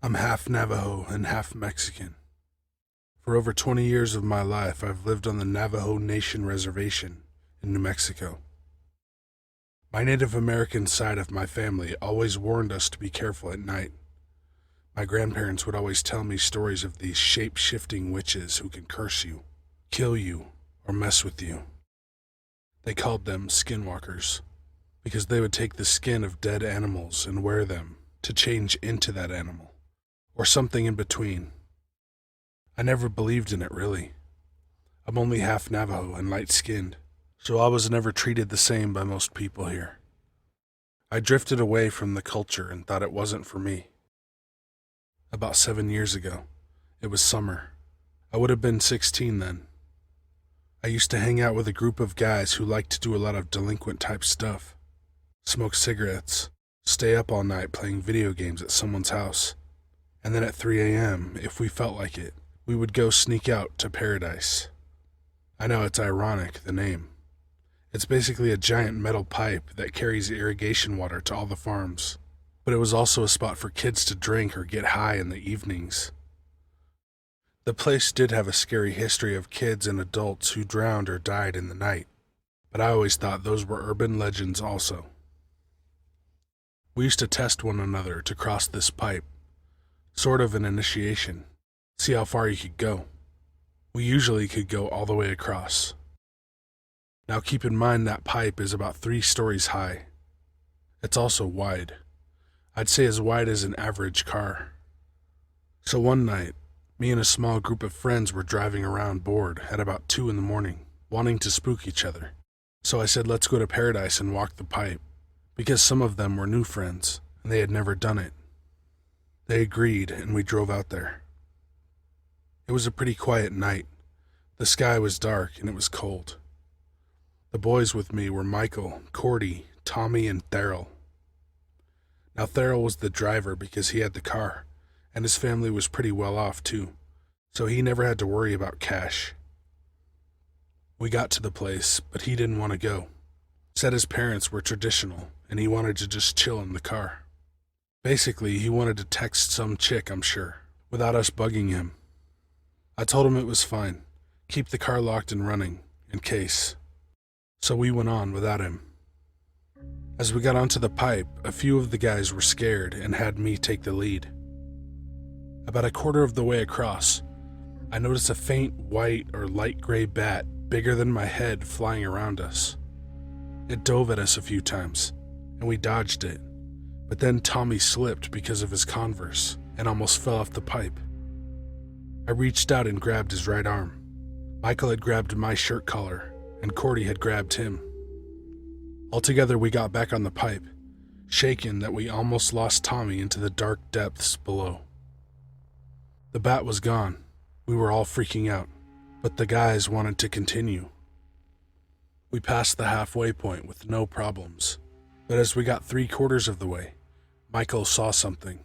I'm half Navajo and half Mexican. For over 20 years of my life, I've lived on the Navajo Nation Reservation in New Mexico. My Native American side of my family always warned us to be careful at night. My grandparents would always tell me stories of these shape-shifting witches who can curse you, kill you, or mess with you. They called them skinwalkers because they would take the skin of dead animals and wear them to change into that animal, or something in between. I never believed in it, really. I'm only half Navajo and light-skinned, so I was never treated the same by most people here. I drifted away from the culture and thought it wasn't for me. About 7 years ago, it was summer. I would have been 16 then. I used to hang out with a group of guys who liked to do a lot of delinquent-type stuff. Smoke cigarettes, stay up all night playing video games at someone's house, and then at 3 a.m., if we felt like it, we would go sneak out to paradise. I know it's ironic, the name. It's basically a giant metal pipe that carries irrigation water to all the farms, but it was also a spot for kids to drink or get high in the evenings. The place did have a scary history of kids and adults who drowned or died in the night, but I always thought those were urban legends also. We used to test one another to cross this pipe, sort of an initiation. See how far you could go. We usually could go all the way across. Now keep in mind that pipe is about 3 stories high. It's also wide. I'd say as wide as an average car. So one night, me and a small group of friends were driving around bored at about 2 in the morning, wanting to spook each other. So I said, let's go to paradise and walk the pipe, because some of them were new friends, and they had never done it. They agreed, and we drove out there. It was a pretty quiet night. The sky was dark and it was cold. The boys with me were Michael, Cordy, Tommy, and Daryl. Now Daryl was the driver because he had the car, and his family was pretty well off too, so he never had to worry about cash. We got to the place, but he didn't want to go. Said his parents were traditional, and he wanted to just chill in the car. Basically, he wanted to text some chick, I'm sure, without us bugging him. I told him it was fine. Keep the car locked and running, in case. So we went on without him. As we got onto the pipe, a few of the guys were scared and had me take the lead. About a quarter of the way across, I noticed a faint white or light gray bat bigger than my head flying around us. It dove at us a few times, and we dodged it, but then Tommy slipped because of his Converse and almost fell off the pipe. I reached out and grabbed his right arm. Michael had grabbed my shirt collar, and Cordy had grabbed him. Altogether, we got back on the pipe, shaken that we almost lost Tommy into the dark depths below. The bat was gone. We were all freaking out, but the guys wanted to continue. We passed the halfway point with no problems, but as we got 3/4 of the way, Michael saw something.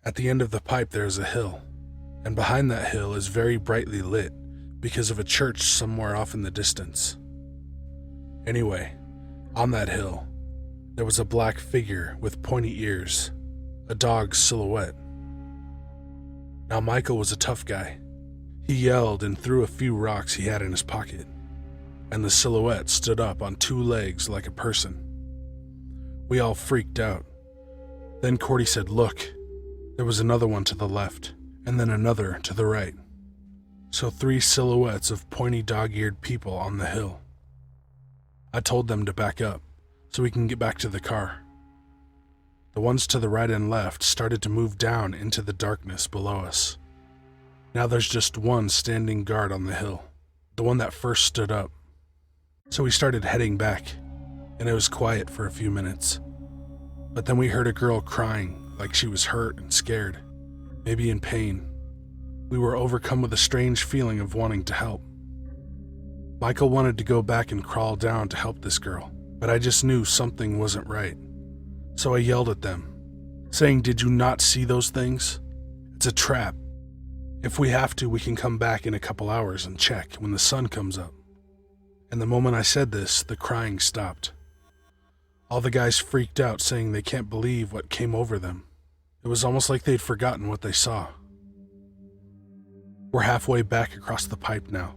At the end of the pipe there is a hill, and behind that hill is very brightly lit because of a church somewhere off in the distance. Anyway, on that hill, there was a black figure with pointy ears, a dog's silhouette. Now Michael was a tough guy. He yelled and threw a few rocks he had in his pocket, and the silhouette stood up on 2 legs like a person. We all freaked out. Then Cordy said, "Look." There was another one to the left, and then another to the right. So 3 silhouettes of pointy dog-eared people on the hill. I told them to back up, so we can get back to the car. The ones to the right and left started to move down into the darkness below us. Now there's just one standing guard on the hill, the one that first stood up. So we started heading back, and it was quiet for a few minutes. But then we heard a girl crying like she was hurt and scared, maybe in pain. We were overcome with a strange feeling of wanting to help. Michael wanted to go back and crawl down to help this girl, but I just knew something wasn't right. So I yelled at them, saying, "Did you not see those things? It's a trap. If we have to, we can come back in a couple hours and check when the sun comes up." And the moment I said this, the crying stopped. All the guys freaked out, saying they can't believe what came over them. It was almost like they'd forgotten what they saw. We're halfway back across the pipe now,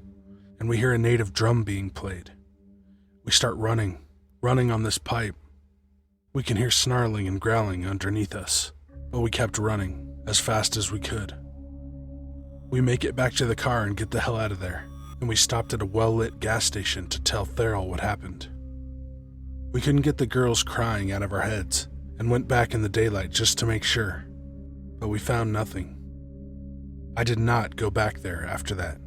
and we hear a native drum being played. We start running on this pipe. We can hear snarling and growling underneath us, but we kept running as fast as we could. We make it back to the car and get the hell out of there, and we stopped at a well-lit gas station to tell Theral what happened. We couldn't get the girls crying out of our heads and went back in the daylight just to make sure, but we found nothing. I did not go back there after that.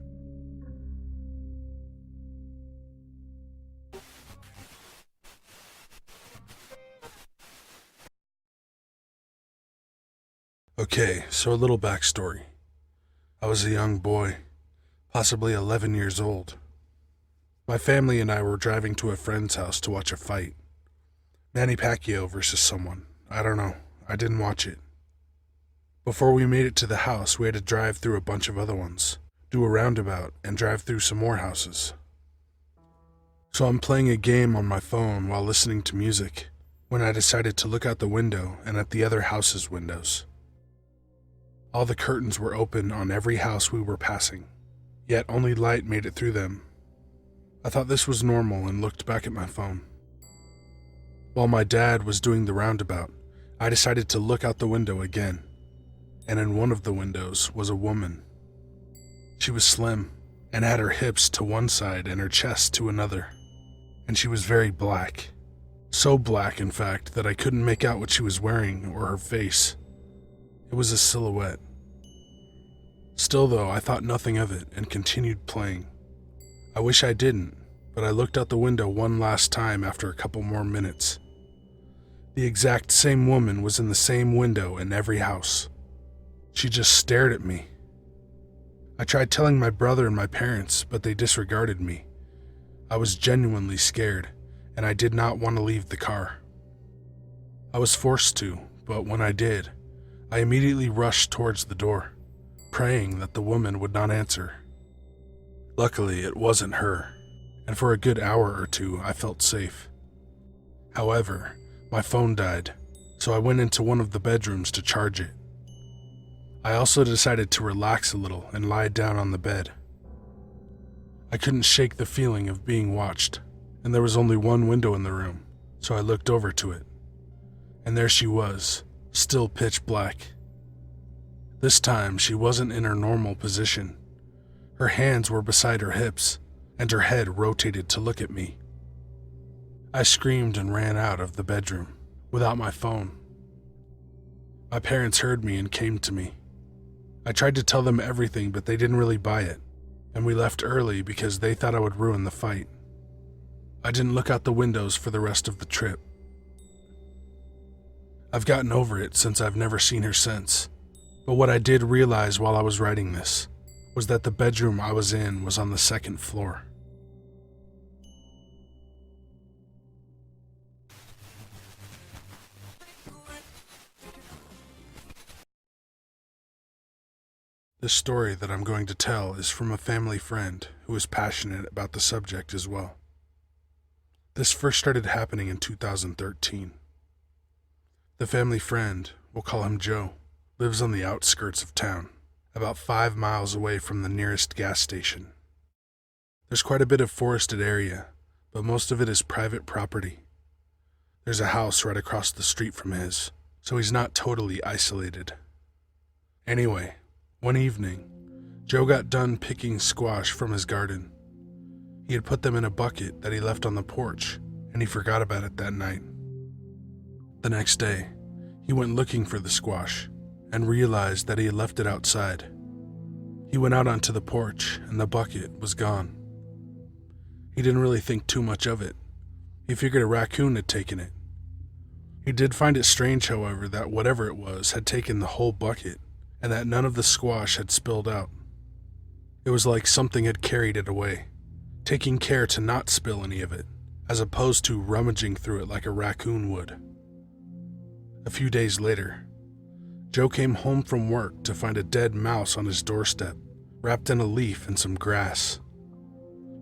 Okay, so a little backstory. I was a young boy, possibly 11 years old. My family and I were driving to a friend's house to watch a fight. Manny Pacquiao versus someone. I don't know. I didn't watch it. Before we made it to the house, we had to drive through a bunch of other ones, do a roundabout, and drive through some more houses. So I'm playing a game on my phone while listening to music, when I decided to look out the window and at the other houses' windows. All the curtains were open on every house we were passing, yet only light made it through them. I thought this was normal and looked back at my phone. While my dad was doing the roundabout, I decided to look out the window again, and in one of the windows was a woman. She was slim and had her hips to one side and her chest to another, and she was very black. So black, in fact, that I couldn't make out what she was wearing or her face. It was a silhouette. Still though, I thought nothing of it and continued playing. I wish I didn't, but I looked out the window one last time after a couple more minutes. The exact same woman was in the same window in every house. She just stared at me. I tried telling my brother and my parents, but they disregarded me. I was genuinely scared, and I did not want to leave the car. I was forced to, but when I did, I immediately rushed towards the door, praying that the woman would not answer. Luckily, it wasn't her, and for a good hour or two, I felt safe. However, my phone died, so I went into one of the bedrooms to charge it. I also decided to relax a little and lie down on the bed. I couldn't shake the feeling of being watched, and there was only one window in the room, so I looked over to it. And there she was, still pitch black. This time, she wasn't in her normal position. Her hands were beside her hips, and her head rotated to look at me. I screamed and ran out of the bedroom, without my phone. My parents heard me and came to me. I tried to tell them everything, but they didn't really buy it, and we left early because they thought I would ruin the fight. I didn't look out the windows for the rest of the trip. I've gotten over it since I've never seen her since, but what I did realize while I was writing this was that the bedroom I was in was on the second floor. This story that I'm going to tell is from a family friend who is passionate about the subject as well. This first started happening in 2013. The family friend, we'll call him Joe, lives on the outskirts of town, about 5 miles away from the nearest gas station. There's quite a bit of forested area, but most of it is private property. There's a house right across the street from his, so he's not totally isolated. Anyway, one evening, Joe got done picking squash from his garden. He had put them in a bucket that he left on the porch, and he forgot about it that night. The next day, he went looking for the squash and realized that he had left it outside. He went out onto the porch, and the bucket was gone. He didn't really think too much of it. He figured a raccoon had taken it. He did find it strange, however, that whatever it was had taken the whole bucket, and that none of the squash had spilled out. It was like something had carried it away, taking care to not spill any of it, as opposed to rummaging through it like a raccoon would. A few days later, Joe came home from work to find a dead mouse on his doorstep, wrapped in a leaf and some grass.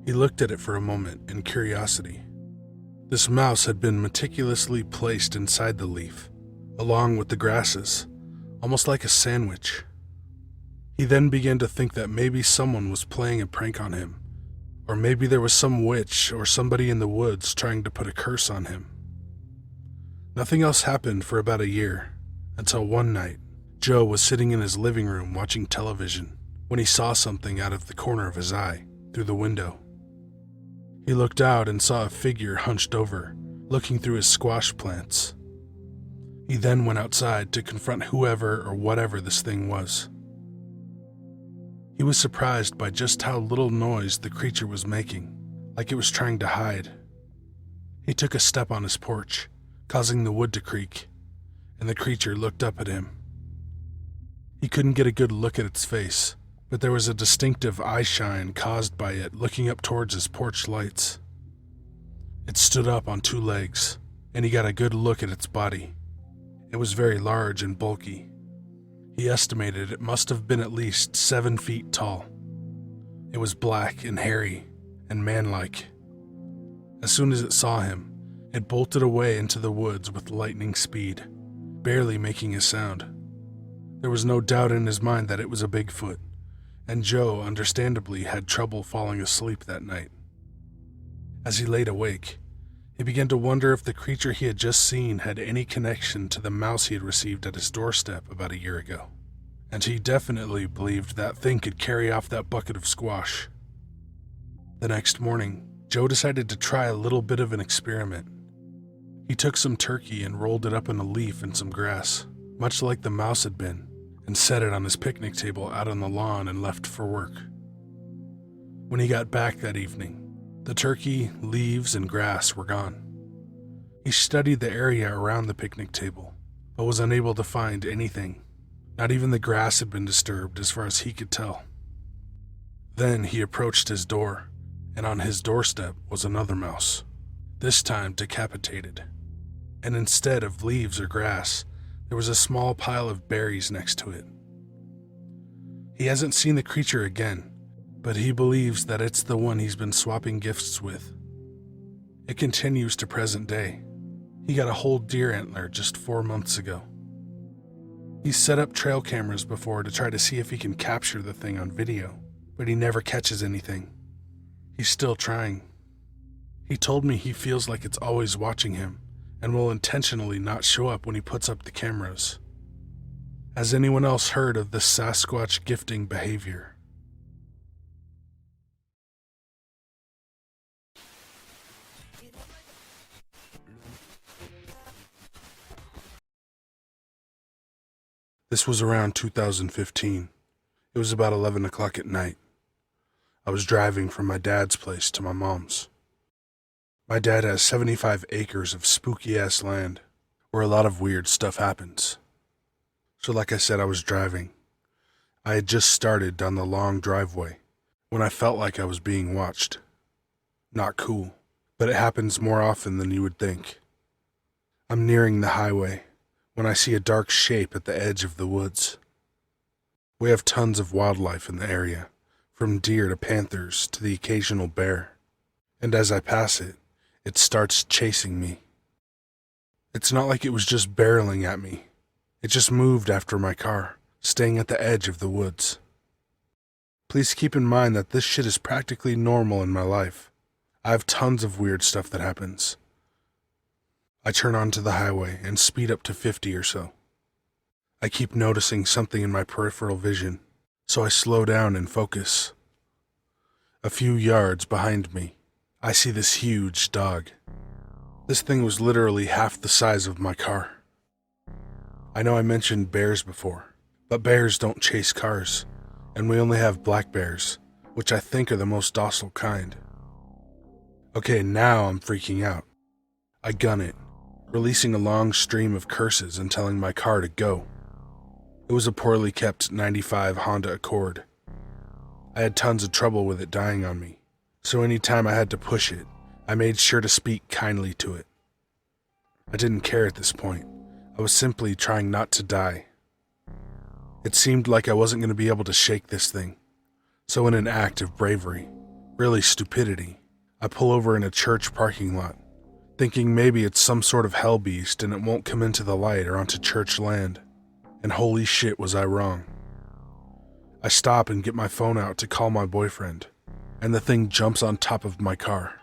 He looked at it for a moment in curiosity. This mouse had been meticulously placed inside the leaf, along with the grasses, almost like a sandwich. He then began to think that maybe someone was playing a prank on him, or maybe there was some witch or somebody in the woods trying to put a curse on him. Nothing else happened for about a year, until one night, Joe was sitting in his living room watching television when he saw something out of the corner of his eye through the window. He looked out and saw a figure hunched over, looking through his squash plants. He then went outside to confront whoever or whatever this thing was. He was surprised by just how little noise the creature was making, like it was trying to hide. He took a step on his porch, causing the wood to creak, and the creature looked up at him. He couldn't get a good look at its face, but there was a distinctive eye shine caused by it looking up towards his porch lights. It stood up on two legs, and he got a good look at its body. It was very large and bulky. He estimated it must have been at least 7 feet tall. It was black and hairy and man-like. As soon as it saw him, it bolted away into the woods with lightning speed, barely making a sound. There was no doubt in his mind that it was a Bigfoot, and Joe understandably had trouble falling asleep that night. As he laid awake, he began to wonder if the creature he had just seen had any connection to the mouse he had received at his doorstep about a year ago. And he definitely believed that thing could carry off that bucket of squash. The next morning, Joe decided to try a little bit of an experiment. He took some turkey and rolled it up in a leaf and some grass, much like the mouse had been, and set it on his picnic table out on the lawn and left for work. When he got back that evening, the turkey, leaves, and grass were gone. He studied the area around the picnic table, but was unable to find anything. Not even the grass had been disturbed as far as he could tell. Then he approached his door, and on his doorstep was another mouse, this time decapitated. And instead of leaves or grass, there was a small pile of berries next to it. He hasn't seen the creature again, but he believes that it's the one he's been swapping gifts with. It continues to present day. He got a whole deer antler just 4 months ago. He's set up trail cameras before to try to see if he can capture the thing on video, but he never catches anything. He's still trying. He told me he feels like it's always watching him and will intentionally not show up when he puts up the cameras. Has anyone else heard of this Sasquatch gifting behavior? This was around 2015. It was about 11 o'clock at night. I was driving from my dad's place to my mom's. My dad has 75 acres of spooky-ass land where a lot of weird stuff happens. So like I said, I was driving. I had just started down the long driveway when I felt like I was being watched. Not cool, but it happens more often than you would think. I'm nearing the highway when I see a dark shape at the edge of the woods. We have tons of wildlife in the area, from deer to panthers to the occasional bear. And as I pass it, it starts chasing me. It's not like it was just barreling at me. It just moved after my car, staying at the edge of the woods. Please keep in mind that this shit is practically normal in my life. I have tons of weird stuff that happens. I turn onto the highway and speed up to 50 or so. I keep noticing something in my peripheral vision, so I slow down and focus. A few yards behind me, I see this huge dog. This thing was literally half the size of my car. I know I mentioned bears before, but bears don't chase cars, and we only have black bears, which I think are the most docile kind. Okay, now I'm freaking out. I gun it, releasing a long stream of curses and telling my car to go. It was a poorly kept 95 Honda Accord. I had tons of trouble with it dying on me, so anytime I had to push it, I made sure to speak kindly to it. I didn't care at this point. I was simply trying not to die. It seemed like I wasn't going to be able to shake this thing, so in an act of bravery, really stupidity, I pull over in a church parking lot, thinking maybe it's some sort of hell beast and it won't come into the light or onto church land. and holy shit was I wrong. I stop and get my phone out to call my boyfriend, and the thing jumps on top of my car.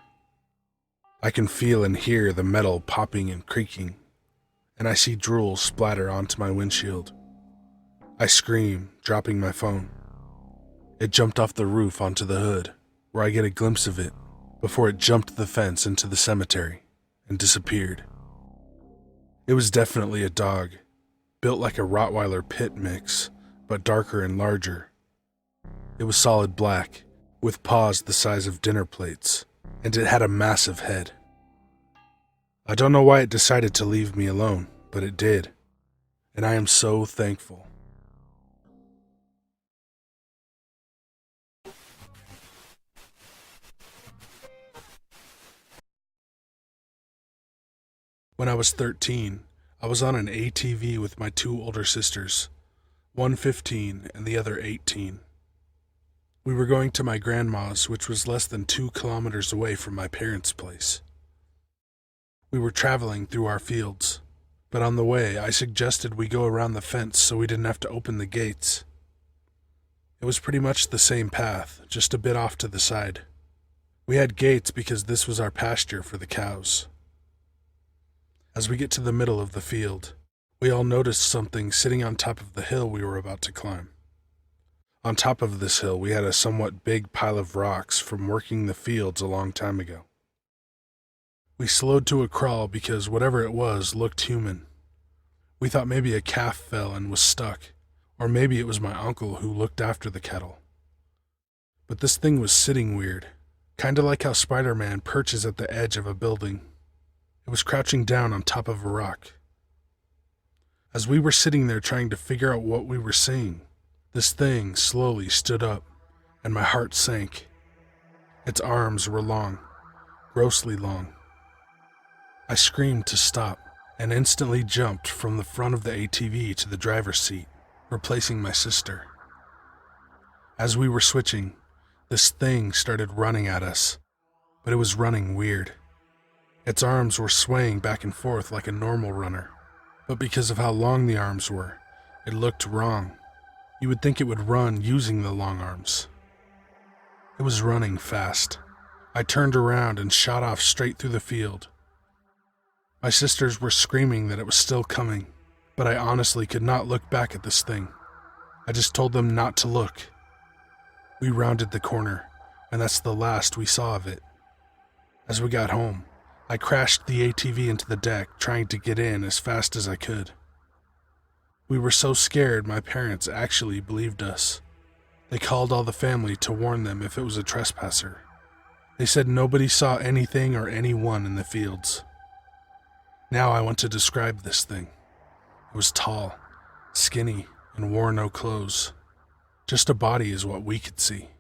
I can feel and hear the metal popping and creaking, and I see drool splatter onto my windshield. I scream, dropping my phone. It jumped off the roof onto the hood, where I get a glimpse of it, before it jumped the fence into the cemetery and disappeared. It was definitely a dog, built like a Rottweiler pit mix, but darker and larger. It was solid black, with paws the size of dinner plates, and it had a massive head. I don't know why it decided to leave me alone, but it did, and I am so thankful. When I was 13, I was on an ATV with my two older sisters, one 15 and the other 18. We were going to my grandma's, which was less than 2 kilometers away from my parents' place. We were traveling through our fields, but on the way I suggested we go around the fence so we didn't have to open the gates. It was pretty much the same path, just a bit off to the side. We had gates because this was our pasture for the cows. As we get to the middle of the field, we all noticed something sitting on top of the hill we were about to climb. On top of this hill, we had a somewhat big pile of rocks from working the fields a long time ago. We slowed to a crawl because whatever it was looked human. We thought maybe a calf fell and was stuck, or maybe it was my uncle who looked after the cattle. But this thing was sitting weird, kinda like how Spider-Man perches at the edge of a building. It was crouching down on top of a rock. As we were sitting there trying to figure out what we were seeing, this thing slowly stood up, and my heart sank. Its arms were long, grossly long. I screamed to stop, and instantly jumped from the front of the ATV to the driver's seat, replacing my sister. As we were switching, this thing started running at us, but it was running weird. Its arms were swaying back and forth like a normal runner, but because of how long the arms were, it looked wrong. You would think it would run using the long arms. It was running fast. I turned around and shot off straight through the field. My sisters were screaming that it was still coming, but I honestly could not look back at this thing. I just told them not to look. We rounded the corner, and that's the last we saw of it. As we got home, I crashed the ATV into the deck, trying to get in as fast as I could. We were so scared my parents actually believed us. They called all the family to warn them if it was a trespasser. They said nobody saw anything or anyone in the fields. Now I want to describe this thing. It was tall, skinny, and wore no clothes. Just a body is what we could see.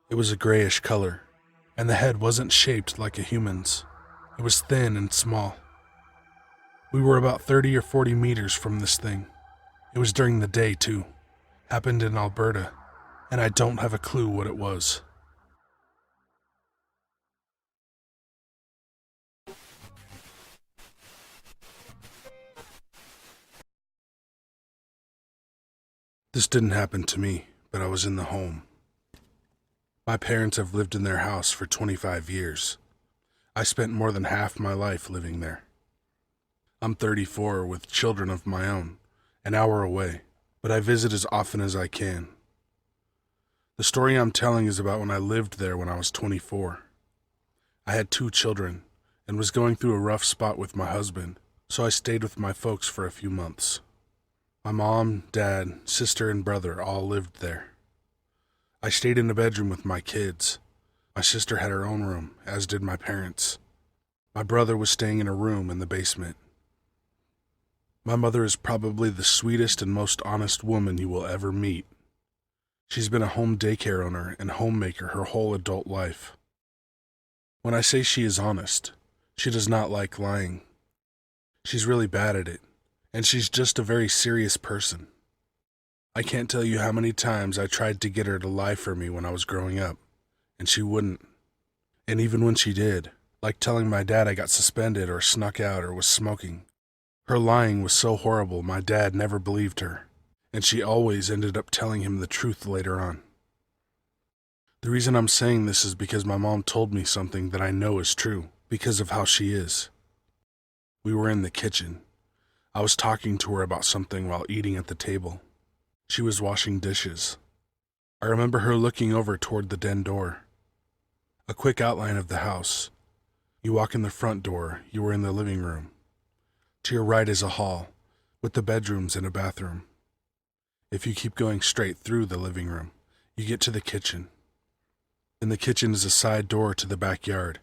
It was a grayish color, and the head wasn't shaped like a human's. It was thin and small. We were about 30 or 40 meters from this thing. It was during the day, too. Happened in Alberta, and I don't have a clue what it was. This didn't happen to me, but I was in the home. My parents have lived in their house for 25 years. I spent more than half my life living there. I'm 34 with children of my own, an hour away, but I visit as often as I can. The story I'm telling is about when I lived there when I was 24. I had 2 children and was going through a rough spot with my husband, so I stayed with my folks for a few months. My mom, dad, sister, and brother all lived there. I stayed in a bedroom with my kids. My sister had her own room, as did my parents. My brother was staying in a room in the basement. My mother is probably the sweetest and most honest woman you will ever meet. She's been a home daycare owner and homemaker her whole adult life. When I say she is honest, she does not like lying. She's really bad at it, and she's just a very serious person. I can't tell you how many times I tried to get her to lie for me when I was growing up, and she wouldn't. And even when she did, like telling my dad I got suspended or snuck out or was smoking, Her lying was so horrible my dad never believed her, and she always ended up telling him the truth later on. The reason I'm saying this is because my mom told me something that I know is true because of how she is. We were in the kitchen. I was talking to her about something while eating at the table. She was washing dishes. I remember her looking over toward the den door. A quick outline of the house. You walk in the front door, you were in the living room. To your right is a hall, with the bedrooms and a bathroom. If you keep going straight through the living room, you get to the kitchen. In the kitchen is a side door to the backyard,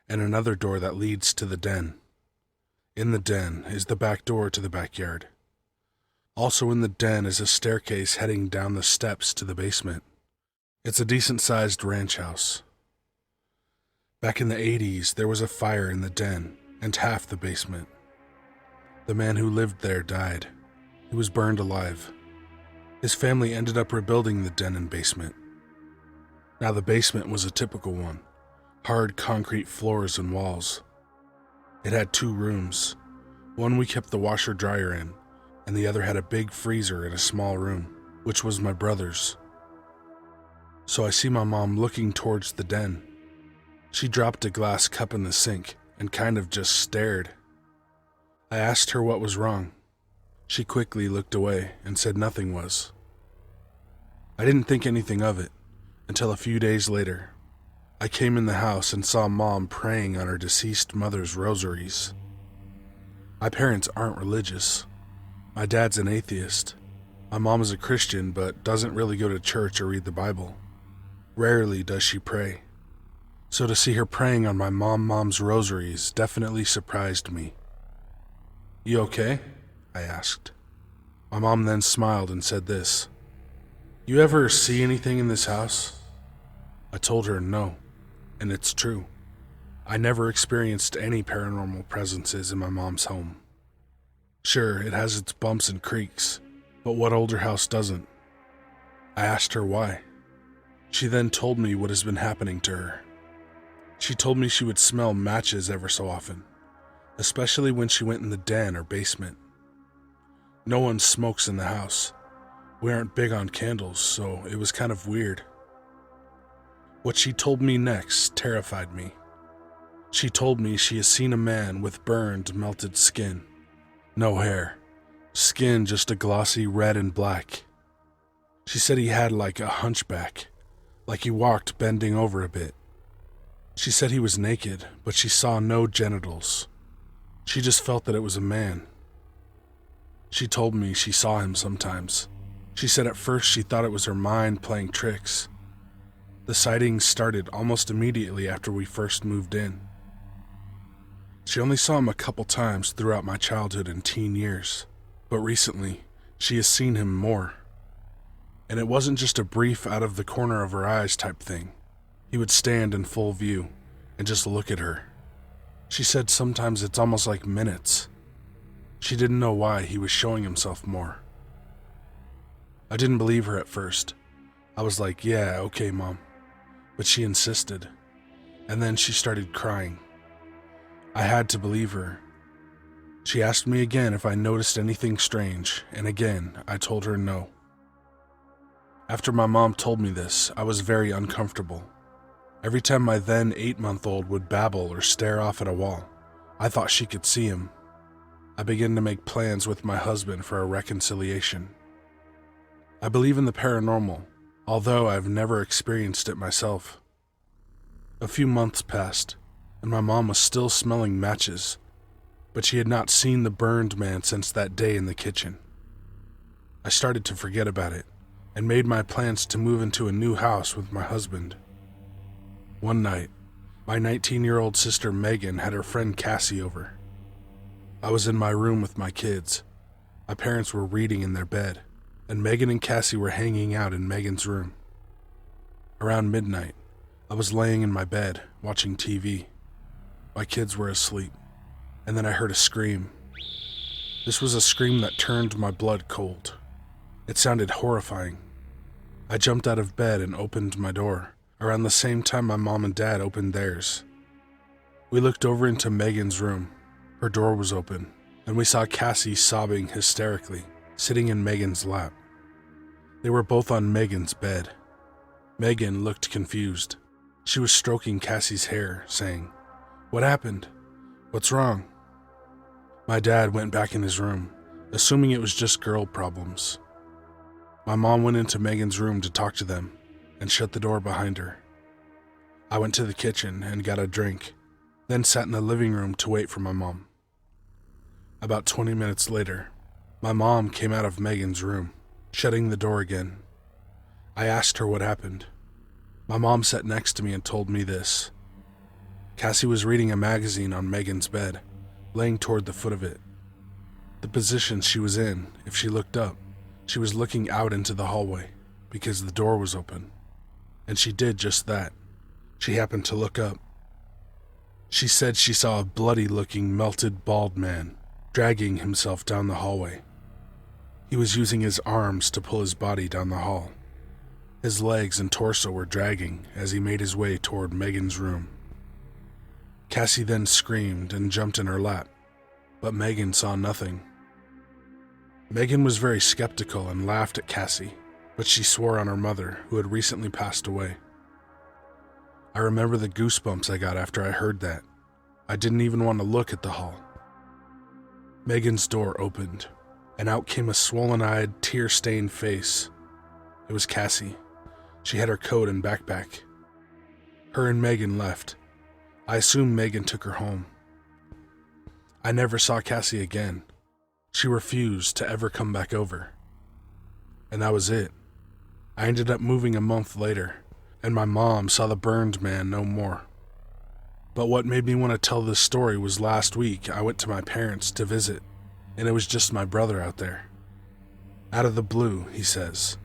and another door that leads to the den. In the den is the back door to the backyard. Also in the den is a staircase heading down the steps to the basement. It's a decent-sized ranch house. Back in the 80s, there was a fire in the den and half the basement. The man who lived there died. He was burned alive. His family ended up rebuilding the den and basement. Now the basement was a typical one, hard concrete floors and walls. It had 2 rooms. One we kept the washer-dryer in, and the other had a big freezer in a small room, which was my brother's. So I see my mom looking towards the den. She dropped a glass cup in the sink and kind of just stared. I asked her what was wrong. She quickly looked away and said nothing was. I didn't think anything of it until a few days later. I came in the house and saw Mom praying on her deceased mother's rosaries. My parents aren't religious. My dad's an atheist. My mom is a Christian but doesn't really go to church or read the Bible. Rarely does she pray. So to see her praying on my mom's rosaries definitely surprised me. "You okay?" I asked. My mom then smiled and said this, "You ever see anything in this house?" I told her no, and it's true. I never experienced any paranormal presences in my mom's home. Sure, it has its bumps and creaks, but what older house doesn't? I asked her why. She then told me what has been happening to her. She told me she would smell matches ever so often, especially when she went in the den or basement. No one smokes in the house. We aren't big on candles, so it was kind of weird. What she told me next terrified me. She told me she has seen a man with burned, melted skin. No hair. Skin just a glossy red and black. She said he had like a hunchback, like he walked bending over a bit. She said he was naked, but she saw no genitals. She just felt that it was a man. She told me she saw him sometimes. She said at first she thought it was her mind playing tricks. The sightings started almost immediately after we first moved in. She only saw him a couple times throughout my childhood and teen years, but recently she has seen him more. And it wasn't just a brief out of the corner of her eyes type thing. He would stand in full view and just look at her. She said sometimes it's almost like minutes. She didn't know why he was showing himself more. I didn't believe her at first. I was like, "Yeah, okay, Mom." But she insisted, and then she started crying. I had to believe her. She asked me again if I noticed anything strange, and again, I told her no. After my mom told me this, I was very uncomfortable. Every time my then 8-month-old would babble or stare off at a wall, I thought she could see him. I began to make plans with my husband for a reconciliation. I believe in the paranormal, although I've never experienced it myself. A few months passed, and my mom was still smelling matches, but she had not seen the burned man since that day in the kitchen. I started to forget about it, and made my plans to move into a new house with my husband. One night, my 19-year-old sister Megan had her friend Cassie over. I was in my room with my kids. My parents were reading in their bed, and Megan and Cassie were hanging out in Megan's room. Around midnight, I was laying in my bed, watching TV. My kids were asleep, and then I heard a scream. This was a scream that turned my blood cold. It sounded horrifying. I jumped out of bed and opened my door, around the same time my mom and dad opened theirs. We looked over into Megan's room. Her door was open, and we saw Cassie sobbing hysterically, sitting in Megan's lap. They were both on Megan's bed. Megan looked confused. She was stroking Cassie's hair, saying, "What happened? What's wrong?" My dad went back in his room, assuming it was just girl problems. My mom went into Megan's room to talk to them and shut the door behind her. I went to the kitchen and got a drink, then sat in the living room to wait for my mom. About 20 minutes later, my mom came out of Megan's room, shutting the door again. I asked her what happened. My mom sat next to me and told me this. Cassie was reading a magazine on Megan's bed, laying toward the foot of it. The position she was in, if she looked up, she was looking out into the hallway because the door was open. And she did just that. She happened to look up. She said she saw a bloody-looking, melted, bald man dragging himself down the hallway. He was using his arms to pull his body down the hall. His legs and torso were dragging as he made his way toward Megan's room. Cassie then screamed and jumped in her lap, but Megan saw nothing. Megan was very skeptical and laughed at Cassie, but she swore on her mother, who had recently passed away. I remember the goosebumps I got after I heard that. I didn't even want to look at the hall. Megan's door opened, and out came a swollen-eyed, tear-stained face. It was Cassie. She had her coat and backpack. Her and Megan left. I assume Megan took her home. I never saw Cassie again. She refused to ever come back over. And that was it. I ended up moving a month later, and my mom saw the burned man no more. But what made me want to tell this story was last week I went to my parents to visit, and it was just my brother out there. Out of the blue, he says,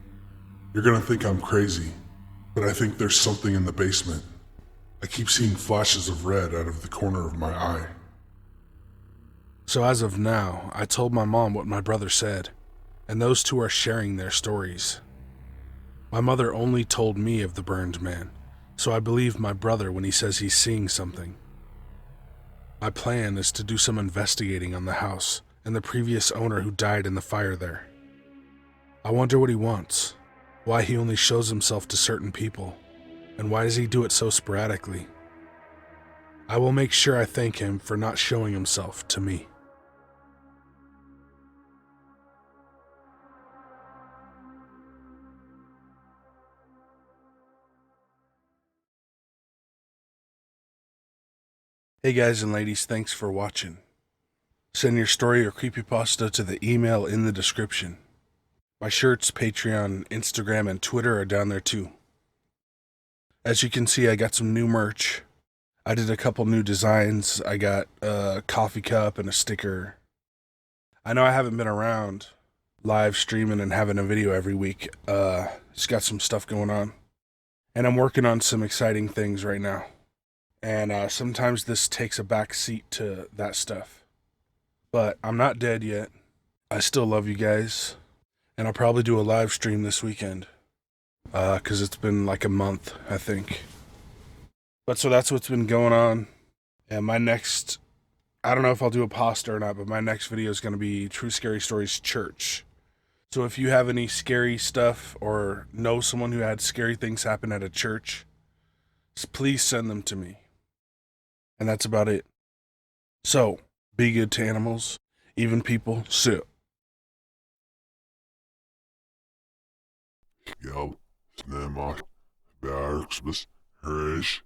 "You're gonna think I'm crazy, but I think there's something in the basement. I keep seeing flashes of red out of the corner of my eye." So as of now, I told my mom what my brother said, and those two are sharing their stories. My mother only told me of the burned man, so I believe my brother when he says he's seeing something. My plan is to do some investigating on the house and the previous owner who died in the fire there. I wonder what he wants, why he only shows himself to certain people, and why does he do it so sporadically? I will make sure I thank him for not showing himself to me. Hey guys and ladies, thanks for watching. Send your story or creepypasta to the email in the description. My shirts, Patreon, Instagram, and Twitter are down there too. As you can see, I got some new merch. I did a couple new designs. I got a coffee cup and a sticker. I know I haven't been around live streaming and having a video every week. Just got some stuff going on. And I'm working on some exciting things right now. And sometimes this takes a back seat to that stuff. But I'm not dead yet. I still love you guys. And I'll probably do a live stream this weekend. Because it's been like a month, I think. But so that's what's been going on. And my next, I don't know if I'll do a pasta or not, but my next video is going to be True Scary Stories Church. So if you have any scary stuff or know someone who had scary things happen at a church, please send them to me. And that's about it. So, be good to animals, even people. Sit. Ja, snämar, bärksbes, hörs.